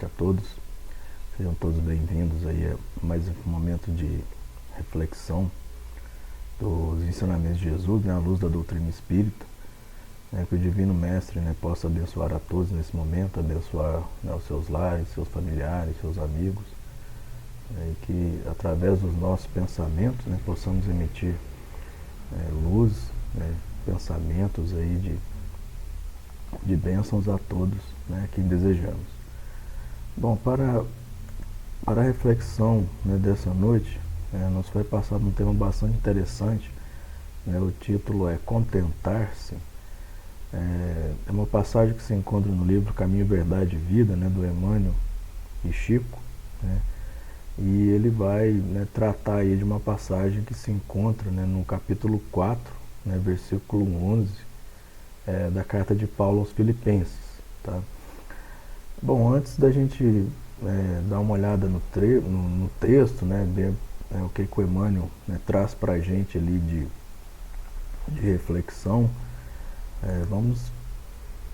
noite a todos. Sejam todos bem-vindos aí a mais um momento de reflexão dos ensinamentos de Jesus, à luz da doutrina espírita. Que o Divino Mestre possa abençoar a todos nesse momento, abençoar os seus lares, seus familiares, seus amigos, e que através dos nossos pensamentos possamos emitir luz, pensamentos aí de bênçãos a todos quem desejamos. Bom, para a reflexão dessa noite, nos foi passado um tema bastante interessante. O título é Contentar-se. É uma passagem que se encontra no livro Caminho, Verdade e Vida, do Emmanuel e Chico, e ele vai tratar aí de uma passagem que se encontra no capítulo 4, versículo 11, da carta de Paulo aos Filipenses. Tá? Bom, antes da gente dar uma olhada no texto, ver o que o Emmanuel traz para a gente ali de reflexão, vamos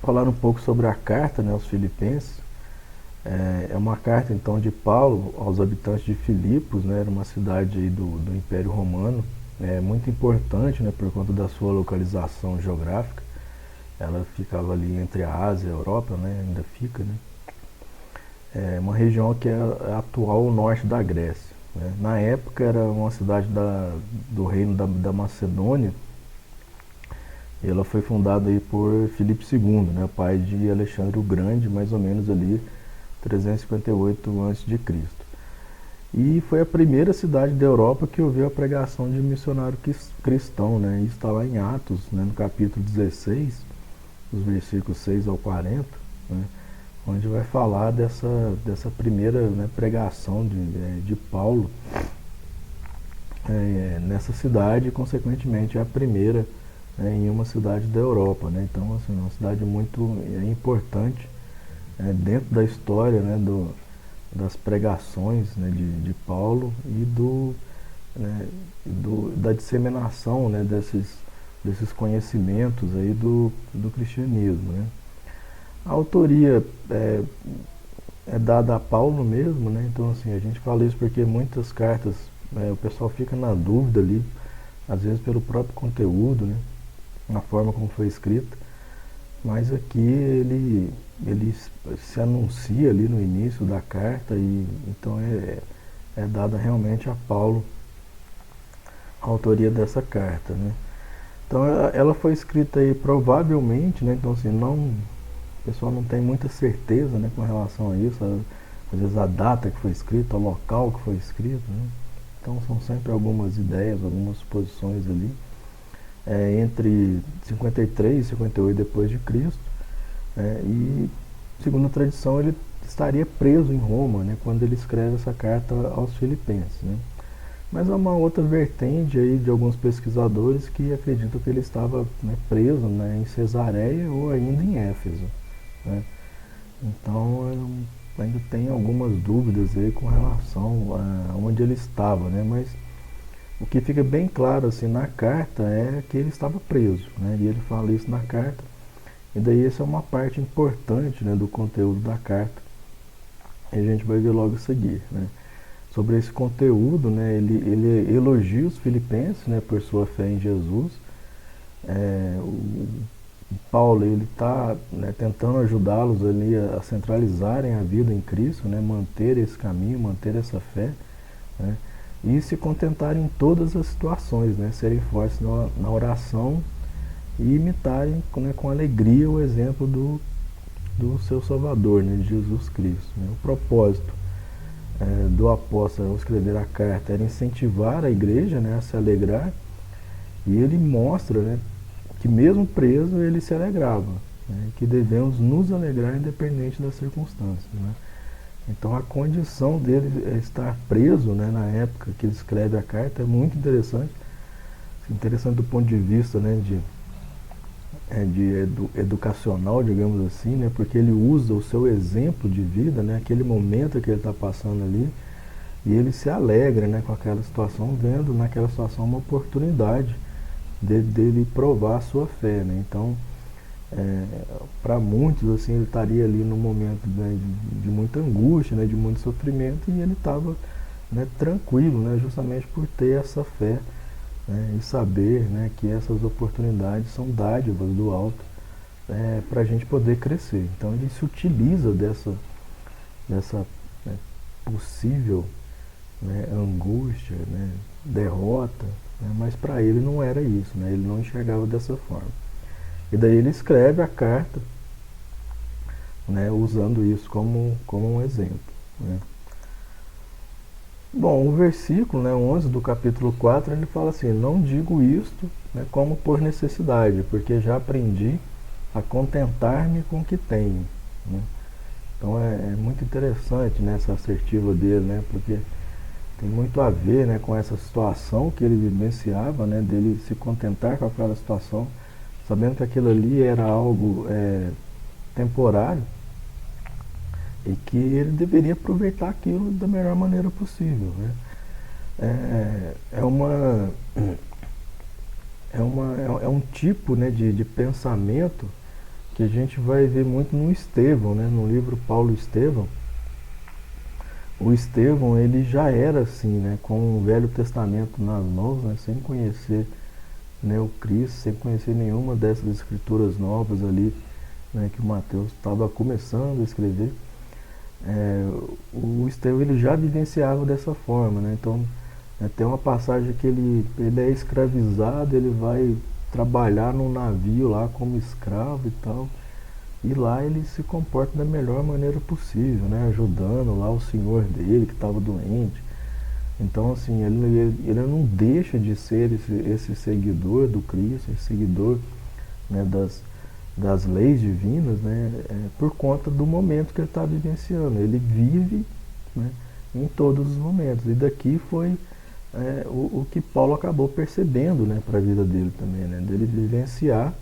falar um pouco sobre a carta aos Filipenses. É uma carta então de Paulo aos habitantes de Filipos, era uma cidade aí do Império Romano, muito importante por conta da sua localização geográfica. Ela ficava ali entre a Ásia e a Europa, ainda fica, É uma região que é a atual norte da Grécia. Na época era uma cidade do reino da Macedônia, e ela foi fundada aí por Filipe II, pai de Alexandre o Grande, mais ou menos ali 358 a.C. E foi a primeira cidade da Europa que ouviu a pregação de missionário cristão, e está lá em Atos, no capítulo 16, dos versículos 6 ao 40, onde vai falar dessa primeira pregação de Paulo nessa cidade, e consequentemente é a primeira em uma cidade da Europa. Então, assim, uma cidade muito importante dentro da história das pregações de Paulo e da disseminação desses conhecimentos aí do cristianismo. A autoria é dada a Paulo mesmo, então assim, a gente fala isso porque muitas cartas o pessoal fica na dúvida ali, às vezes pelo próprio conteúdo, na forma como foi escrita, mas aqui ele se anuncia ali no início da carta, e então é dada realmente a Paulo a autoria dessa carta. Então ela foi escrita aí provavelmente, então assim, o pessoal não tem muita certeza com relação a isso, às vezes a data que foi escrita, o local que foi escrito, então são sempre algumas ideias, algumas suposições ali, entre 53 e 58 depois de Cristo, e segundo a tradição ele estaria preso em Roma, quando ele escreve essa carta aos Filipenses. Mas há uma outra vertente aí de alguns pesquisadores que acreditam que ele estava preso em Cesareia ou ainda em Éfeso. Então ainda tem algumas dúvidas aí com relação a onde ele estava, mas o que fica bem claro assim na carta é que ele estava preso, e ele fala isso na carta, e daí essa é uma parte importante do conteúdo da carta, e a gente vai ver logo a seguir. Sobre esse conteúdo, ele elogia os filipenses por sua fé em Jesus. O Paulo está tentando ajudá-los ali a centralizarem a vida em Cristo, manter esse caminho, manter essa fé, e se contentarem em todas as situações, serem fortes na oração e imitarem com alegria o exemplo do seu Salvador, de Jesus Cristo. O propósito do apóstolo ao escrever a carta era incentivar a igreja a se alegrar, e ele mostra que mesmo preso ele se alegrava, que devemos nos alegrar independente das circunstâncias. Então a condição dele estar preso na época que ele escreve a carta é muito interessante do ponto de vista educacional, digamos assim, porque ele usa o seu exemplo de vida, aquele momento que ele está passando ali, e ele se alegra com aquela situação, vendo naquela situação uma oportunidade dele provar a sua fé. Então para muitos, assim, ele estaria ali num momento, né, de muita angústia, né, de muito sofrimento, e ele estava, né, tranquilo, né, justamente por ter essa fé, né, e saber, né, que essas oportunidades são dádivas do alto, para a gente poder crescer. Então ele se utiliza dessa né, possível, né, angústia, né, derrota, né, mas para ele não era isso, né, ele não enxergava dessa forma. E daí ele escreve a carta, né, usando isso como um exemplo. Né. Bom, o versículo, né, 11 do capítulo 4, ele fala assim: não digo isto, né, como por necessidade, porque já aprendi a contentar-me com o que tenho. Né. Então é muito interessante, né, essa assertiva dele, né, porque tem muito a ver, né, com essa situação que ele vivenciava, né, dele se contentar com aquela situação, sabendo que aquilo ali era algo temporário, e que ele deveria aproveitar aquilo da melhor maneira possível. Né. É, é uma é um tipo, né, de pensamento que a gente vai ver muito no Estevão, né, no livro Paulo Estevão. O Estevão, ele já era assim, né, com o Velho Testamento nas mãos, né, sem conhecer, né, o Cristo, sem conhecer nenhuma dessas escrituras novas ali, né, que o Mateus estava começando a escrever. O Estevão, ele já vivenciava dessa forma, né, então tem uma passagem que ele é escravizado, ele vai trabalhar num navio lá como escravo e tal. E lá ele se comporta da melhor maneira possível, né? Ajudando lá o senhor dele que estava doente. Então, assim, ele não deixa de ser esse seguidor do Cristo, esse seguidor, né, das leis divinas, né, por conta do momento que ele está vivenciando. Ele vive, né, em todos os momentos. E daqui foi o que Paulo acabou percebendo, né, para a vida dele também, né, dele vivenciar,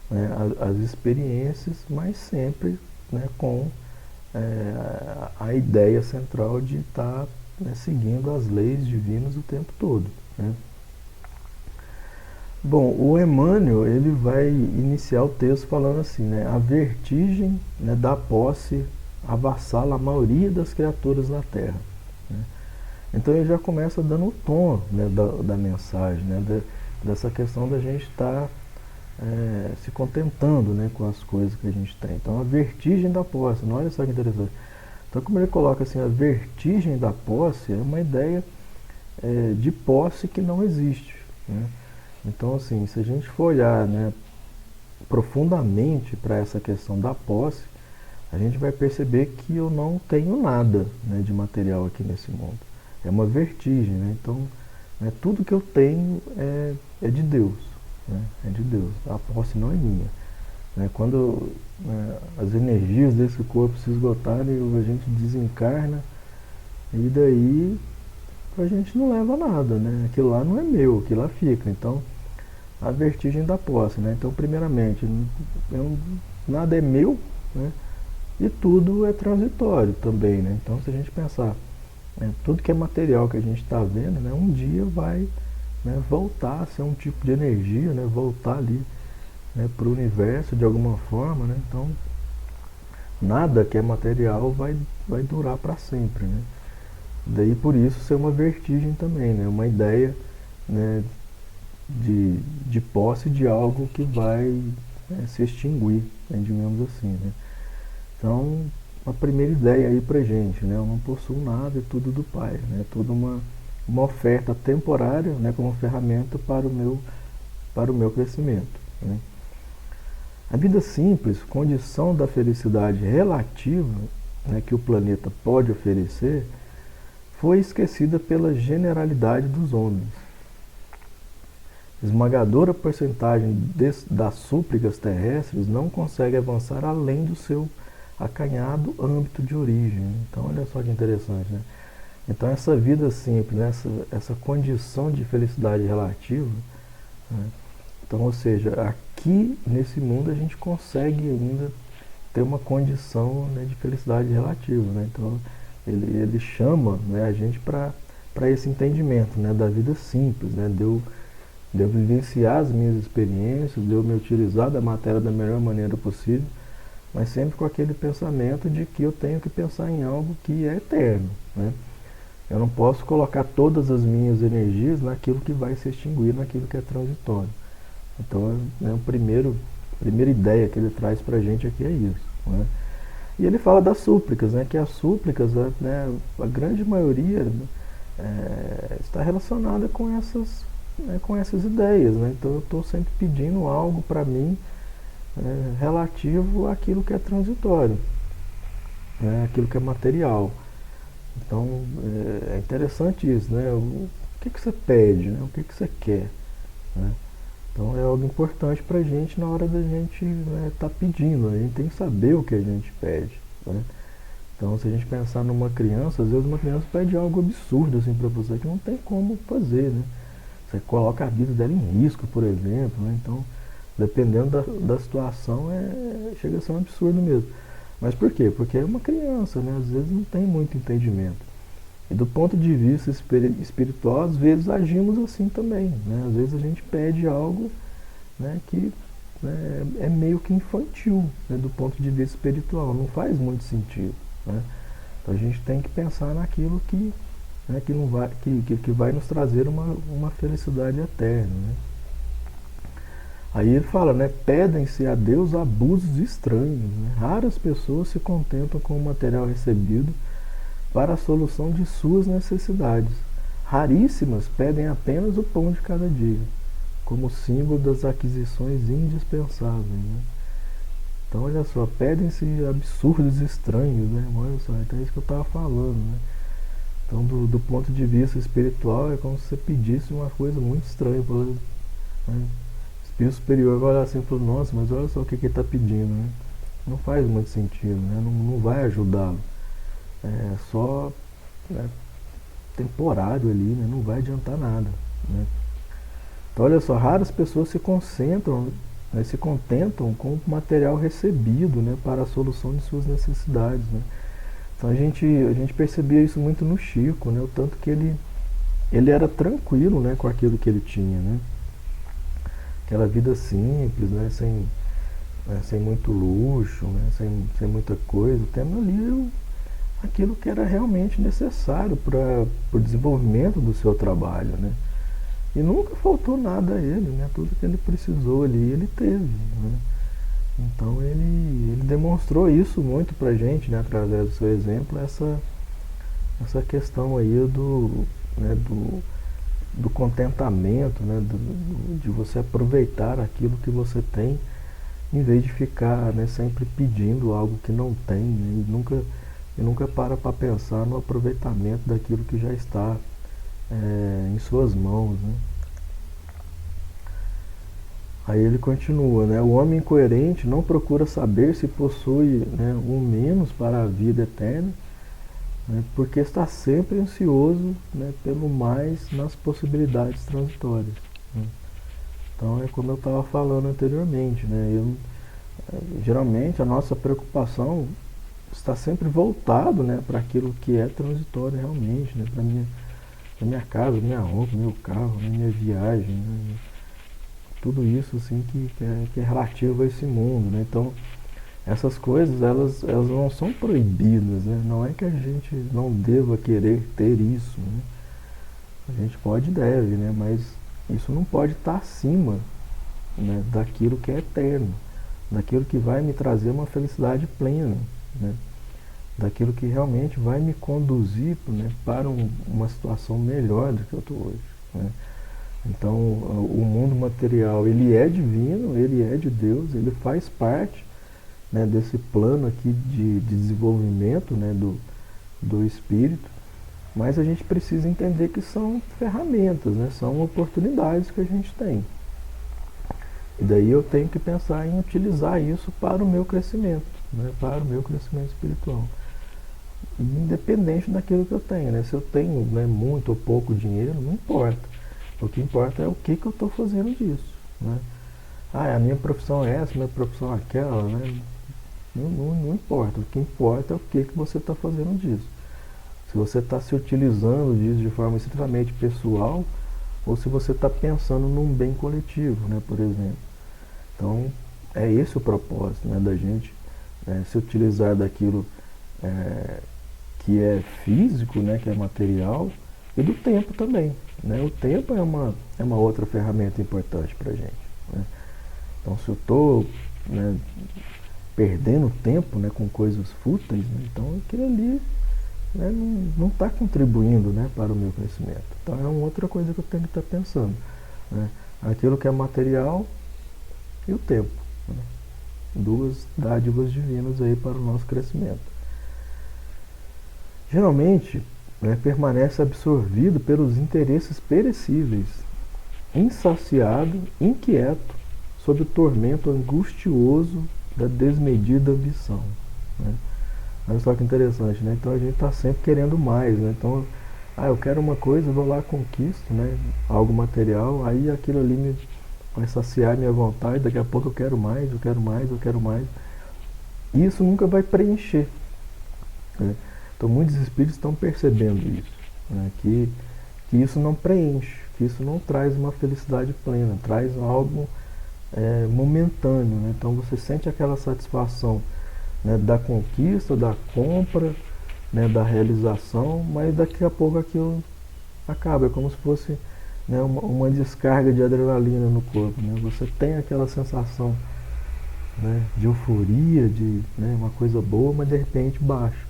né, as experiências, mas sempre, né, com a ideia central de estar, né, seguindo as leis divinas o tempo todo. Né. Bom, o Emmanuel, ele vai iniciar o texto falando assim, né, a vertigem, né, da posse avassala a maioria das criaturas na Terra. Né. Então ele já começa dando o tom, né, da mensagem, né, dessa questão da gente estar se contentando, né, com as coisas que a gente tem. Então a vertigem da posse, não, olha só que interessante. Então como ele coloca assim, a vertigem da posse é uma ideia de posse que não existe. Né? Então assim, se a gente for olhar, né, profundamente para essa questão da posse, a gente vai perceber que eu não tenho nada, né, de material aqui nesse mundo. É uma vertigem, né? Então, né, tudo que eu tenho é de Deus. Né? É de Deus. A posse não é minha. Né? Quando as energias desse corpo se esgotarem, a gente desencarna, e daí a gente não leva nada. Né? Aquilo lá não é meu, aquilo lá fica. Então, a vertigem da posse. Né? Então, primeiramente, nada é meu, né? E tudo é transitório também. Né? Então, se a gente pensar, tudo que é material que a gente está vendo, né, um dia vai, né, voltar a ser um tipo de energia, né, voltar ali, né, para o universo de alguma forma. Né, então, nada que é material vai durar para sempre. Né. Daí por isso ser uma vertigem também, né, uma ideia, né, de posse de algo que vai, né, se extinguir, né, digamos assim. Né. Então, a primeira ideia aí pra gente, né, eu não possuo nada, é tudo do Pai, né, tudo uma oferta temporária, né, como ferramenta para o meu crescimento. Né. A vida simples, condição da felicidade relativa, né, que o planeta pode oferecer, foi esquecida pela generalidade dos homens. Esmagadora porcentagem das súplicas terrestres não consegue avançar além do seu acanhado âmbito de origem. Então, olha só que interessante, né? Então, essa vida simples, né, essa condição de felicidade relativa, né? Então, ou seja, aqui nesse mundo a gente consegue ainda ter uma condição, né, de felicidade relativa. Né? Então, ele chama, né, a gente para esse entendimento, né, da vida simples, né, de eu de eu vivenciar as minhas experiências, de eu me utilizar da matéria da melhor maneira possível, mas sempre com aquele pensamento de que eu tenho que pensar em algo que é eterno, né? Eu não posso colocar todas as minhas energias naquilo que vai se extinguir, naquilo que é transitório. Então, né, a primeira ideia que ele traz para a gente aqui é isso, né? E ele fala das súplicas, né, que as súplicas, né, a grande maioria está relacionada com essas ideias, né? Então eu estou sempre pedindo algo para mim relativo àquilo que é transitório, né, aquilo que é material. Então é interessante isso, né? O que você pede, né? O que você quer, né? Então é algo importante para a gente na hora da gente tá pedindo. A gente tem que saber o que a gente pede, né? Então se a gente pensar numa criança, às vezes uma criança pede algo absurdo assim para você que não tem como fazer, né? Você coloca a vida dela em risco, por exemplo, né? Então dependendo da situação chega a ser um absurdo mesmo. Mas por quê? Porque é uma criança, né? Às vezes não tem muito entendimento. E do ponto de vista espiritual, às vezes agimos assim também, né? Às vezes a gente pede algo, né, que é meio que infantil, né, do ponto de vista espiritual, não faz muito sentido, né? Então a gente tem que pensar naquilo que, né, que vai nos trazer uma felicidade eterna, né? Aí ele fala, né, pedem-se a Deus abusos estranhos, né? Raras pessoas se contentam com o material recebido para a solução de suas necessidades. Raríssimas pedem apenas o pão de cada dia, como símbolo das aquisições indispensáveis, né? Então olha só, pedem-se absurdos estranhos, né? Olha só, então é isso que eu estava falando, né? Então do ponto de vista espiritual é como se você pedisse uma coisa muito estranha, né? O espírito superior vai olhar assim e falar, nossa, mas olha só o que ele está pedindo, né? Não faz muito sentido, né? Não vai ajudá-lo. É só, né, temporário ali, né? Não vai adiantar nada, né? Então olha só, raras pessoas se concentram, né, se contentam com o material recebido, né, para a solução de suas necessidades, né? Então a gente percebia isso muito no Chico, né? O tanto que ele era tranquilo, né, com aquilo que ele tinha, né? Aquela vida simples, né, sem muito luxo, né, sem muita coisa, tendo ali aquilo que era realmente necessário para o desenvolvimento do seu trabalho, né? E nunca faltou nada a ele, né? Tudo que ele precisou ali, ele teve, né? Então ele demonstrou isso muito pra gente, né? Através do seu exemplo, essa questão aí do contentamento, né? De você aproveitar aquilo que você tem, em vez de ficar, né, sempre pedindo algo que não tem, né? E nunca para pensar no aproveitamento daquilo que já está em suas mãos, né? Aí ele continua, né? O homem incoerente não procura saber se possui, né, um menos para a vida eterna, né, porque está sempre ansioso, né, pelo mais nas possibilidades transitórias, né? Então é como eu estava falando anteriormente, né? Geralmente a nossa preocupação está sempre voltado, né, para aquilo que é transitório realmente, né, para minha casa, minha roupa, meu carro, minha viagem, né, tudo isso assim que é relativo a esse mundo, né? Então essas coisas elas não são proibidas, né? Não é que a gente não deva querer ter isso, né? A gente pode e deve, né? Mas isso não pode estar acima, né, daquilo que é eterno, daquilo que vai me trazer uma felicidade plena, né? Daquilo que realmente vai me conduzir, né, para uma situação melhor do que eu estou hoje, né? Então o mundo material ele é divino, ele é de Deus, ele faz parte, né, desse plano aqui de desenvolvimento, né, do espírito, mas a gente precisa entender que são ferramentas, né, são oportunidades que a gente tem. E daí eu tenho que pensar em utilizar isso para o meu crescimento, né, para o meu crescimento espiritual. Independente daquilo que eu tenho, né? Se eu tenho, né, muito ou pouco dinheiro, não importa. O que importa é o que eu estou fazendo disso, né? A minha profissão é essa, minha profissão é aquela, né? Não importa. O que importa é o que você está fazendo disso. Se você está se utilizando disso de forma extremamente pessoal, ou se você está pensando num bem coletivo, né, por exemplo. Então, é esse o propósito, né, da gente se utilizar daquilo que é físico, né, que é material, e do tempo também. Né? O tempo é uma outra ferramenta importante para a gente. Né? Então, se eu estou perdendo tempo, né, com coisas fúteis, né, então aquilo ali, né, não está contribuindo, né, para o meu crescimento. Então é uma outra coisa que eu tenho que estar pensando. Né? Aquilo que é material e o tempo. Né? Duas dádivas divinas aí para o nosso crescimento. Geralmente, né, permanece absorvido pelos interesses perecíveis, insaciado, inquieto, sob o tormento angustioso da desmedida ambição. Né? Olha só que interessante, né? Então a gente está sempre querendo mais, né? Então, eu quero uma coisa, vou lá, conquisto, né? Algo material, aí aquilo ali vai saciar minha vontade, daqui a pouco eu quero mais, eu quero mais, eu quero mais. E isso nunca vai preencher. Né? Então muitos espíritos estão percebendo isso, né? Que isso não preenche, que isso não traz uma felicidade plena, traz algo momentâneo. Né? Então você sente aquela satisfação, né, da conquista, da compra, né, da realização, mas daqui a pouco aquilo acaba, é como se fosse, né, uma descarga de adrenalina no corpo. Né? Você tem aquela sensação, né, de euforia, de, né, uma coisa boa, mas de repente baixa.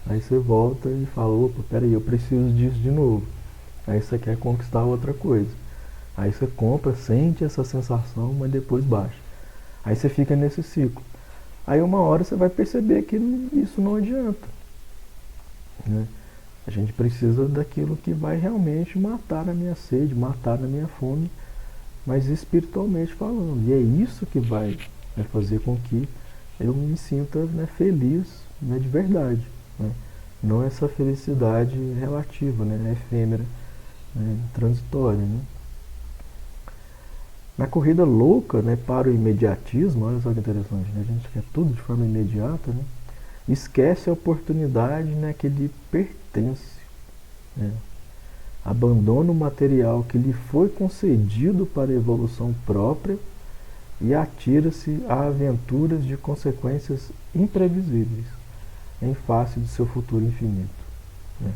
Aí você volta e fala, opa, peraí, eu preciso disso de novo. Aí você quer conquistar outra coisa. Aí você compra, sente essa sensação, mas depois baixa. Aí você fica nesse ciclo. Aí uma hora você vai perceber que isso não adianta. Né? A gente precisa daquilo que vai realmente matar a minha sede, matar a minha fome, mas espiritualmente falando. E é isso que vai, né, fazer com que eu me sinta, né, feliz, né, de verdade. Né? Não essa felicidade relativa, né, efêmera, né, transitória. Né? Na corrida louca, né, para o imediatismo, olha só que interessante, né? A gente quer tudo de forma imediata, né? Esquece a oportunidade, né, que lhe pertence. Né? Abandona o material que lhe foi concedido para a evolução própria e atira-se a aventuras de consequências imprevisíveis, em face do seu futuro infinito. Né?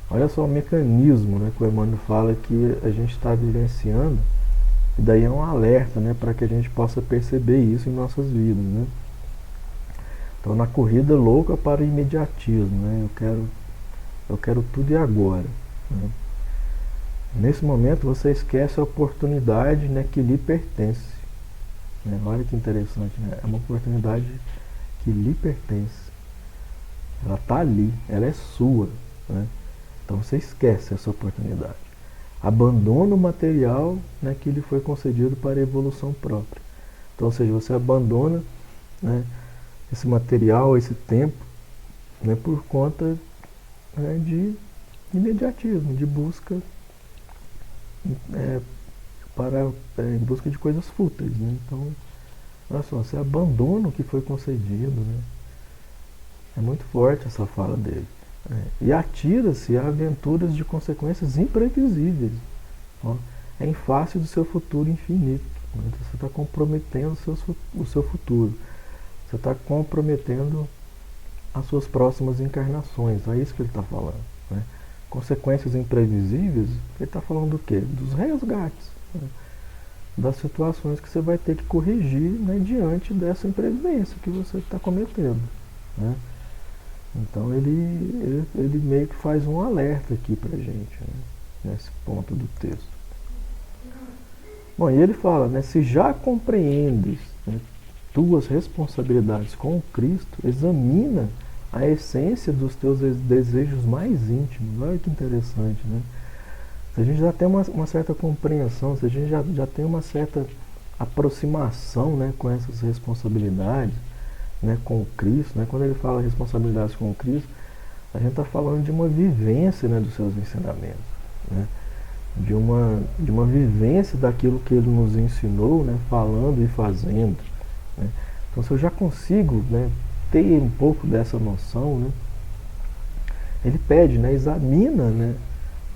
Olha só o mecanismo, né, que o Emmanuel fala que a gente está vivenciando. E daí é um alerta, né, para que a gente possa perceber isso em nossas vidas. Né? Então, na corrida louca para o imediatismo, né, eu quero tudo e agora. Né? Nesse momento você esquece a oportunidade, né, que lhe pertence. Né? Olha que interessante, né? É uma oportunidade que lhe pertence. Ela está ali, ela é sua. Né? Então você esquece essa oportunidade. Abandona o material, né, que lhe foi concedido para a evolução própria. Então, ou seja, você abandona, né, esse material, esse tempo, né, por conta, né, de imediatismo, de busca em busca de coisas fúteis. Né? Então, olha só, você abandona o que foi concedido. Né? É muito forte essa fala dele. E atira-se a aventuras de consequências imprevisíveis. Ó, em face do seu futuro infinito. Né? Então, você está comprometendo o seu futuro. Você está comprometendo as suas próximas encarnações. É isso que ele está falando. Né? Consequências imprevisíveis, ele está falando do quê? Dos resgates. Né? Das situações que você vai ter que corrigir, né, diante dessa imprevidência que você está cometendo. Né? Então ele meio que faz um alerta aqui pra gente, né, nesse ponto do texto. Bom, e ele fala, né, se já compreendes, né, tuas responsabilidades com o Cristo, examina a essência dos teus desejos mais íntimos. Olha que interessante, né? Se a gente já tem uma certa compreensão, se a gente já tem uma certa aproximação, né, com essas responsabilidades, né, com o Cristo, né? Quando ele fala responsabilidades com o Cristo, a gente está falando de uma vivência, né, dos seus ensinamentos, né? de uma vivência daquilo que ele nos ensinou, né, falando e fazendo. Né? Então, se eu já consigo, né, ter um pouco dessa noção, né, ele pede, né, examina, né,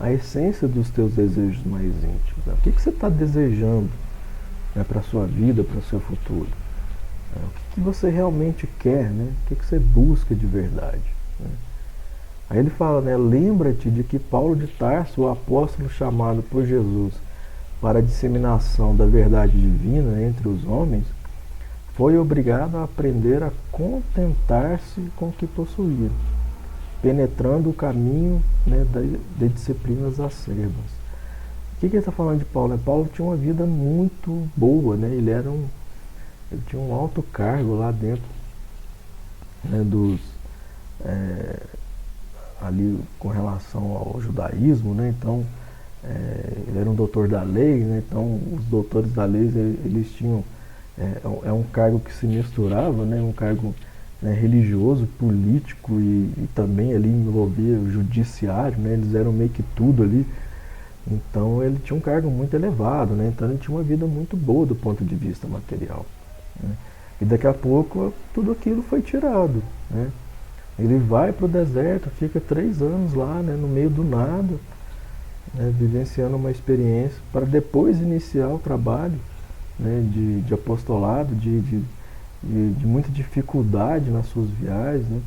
a essência dos teus desejos mais íntimos. Né? O que você está desejando, né, para a sua vida, para o seu futuro? O que você realmente quer, né? O que você busca de verdade? Né? Aí ele fala, né, lembra-te de que Paulo de Tarso, o apóstolo chamado por Jesus para a disseminação da verdade divina entre os homens, foi obrigado a aprender a contentar-se com o que possuía, penetrando o caminho, né, de disciplinas acerbas. O que ele está falando de Paulo? Paulo tinha uma vida muito boa, né? Ele tinha um alto cargo lá dentro, né, ali com relação ao judaísmo, né? Então ele era um doutor da lei, né? Então os doutores da lei eles tinham um cargo que se misturava, né? Um cargo, né, religioso, político e também ali envolvia o judiciário, né? Eles eram meio que tudo ali. Então ele tinha um cargo muito elevado, né? Então ele tinha uma vida muito boa do ponto de vista material, né? E daqui a pouco tudo aquilo foi tirado, né? Ele vai para o deserto, fica 3 anos lá, né, no meio do nada, né, vivenciando uma experiência para depois iniciar o trabalho, né, de apostolado, de muita dificuldade nas suas viagens, né?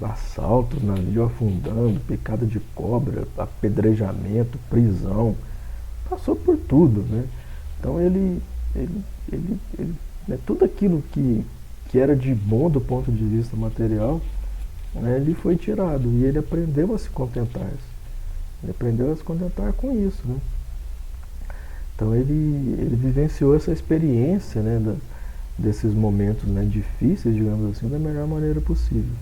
Assaltos, navio afundando, picada de cobra, apedrejamento, prisão, passou por tudo, né? Então né, tudo aquilo que era de bom do ponto de vista material, né, ele foi tirado e ele aprendeu a se contentar. Ele aprendeu a se contentar com isso, né? Então ele vivenciou essa experiência, né, desses momentos, né, difíceis, digamos assim, da melhor maneira possível,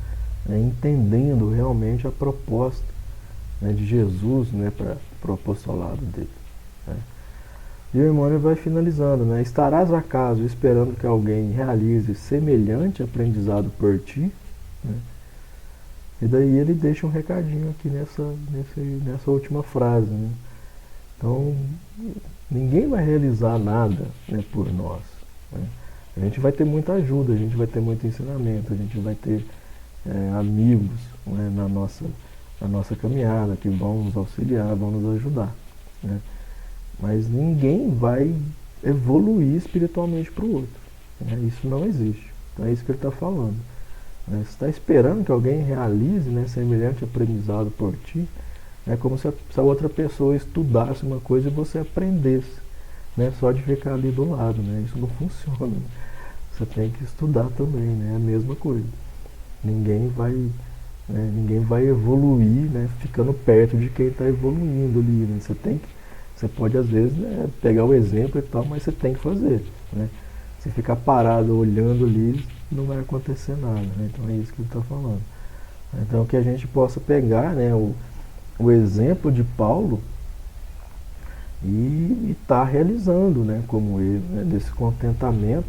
né, entendendo realmente a proposta, né, de Jesus, né, para o apostolado dele, né? E o Emmanuel vai finalizando, né? Estarás acaso esperando que alguém realize semelhante aprendizado por ti? Né? E daí ele deixa um recadinho aqui nessa última frase, né? Então, ninguém vai realizar nada, né, por nós, né? A gente vai ter muita ajuda, a gente vai ter muito ensinamento, a gente vai ter amigos, né, na nossa caminhada, que vão nos auxiliar, vão nos ajudar, né? Mas ninguém vai evoluir espiritualmente para o outro, né? Isso não existe. Então é isso que ele está falando, né? Você está esperando que alguém realize, né, semelhante aprendizado por ti. É como se a outra pessoa estudasse uma coisa e você aprendesse, né, só de ficar ali do lado, né? Isso não funciona. Você tem que estudar também, né? É a mesma coisa. Ninguém vai evoluir, né, ficando perto de quem está evoluindo ali, né? Você pode às vezes, né, pegar o exemplo e tal, mas você tem que fazer, né? Se ficar parado olhando ali, não vai acontecer nada, né? Então é isso que ele está falando. Então que a gente possa pegar, né, o exemplo de Paulo e estar realizando, né, como ele, né, desse contentamento,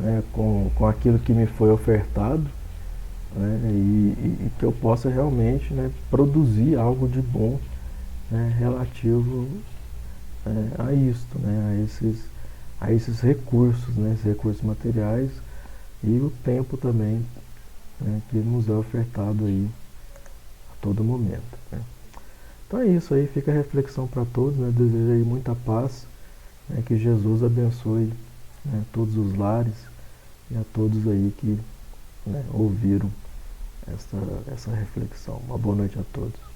né, com aquilo que me foi ofertado, né, e que eu possa realmente, né, produzir algo de bom, né, relativo a isto, né, a esses recursos, né, esses recursos materiais e o tempo também, né, que nos é ofertado aí a todo momento, né. Então é isso aí, fica a reflexão para todos, né, desejo aí muita paz, né, que Jesus abençoe, né, todos os lares e a todos aí que, né, ouviram essa reflexão. Uma boa noite a todos.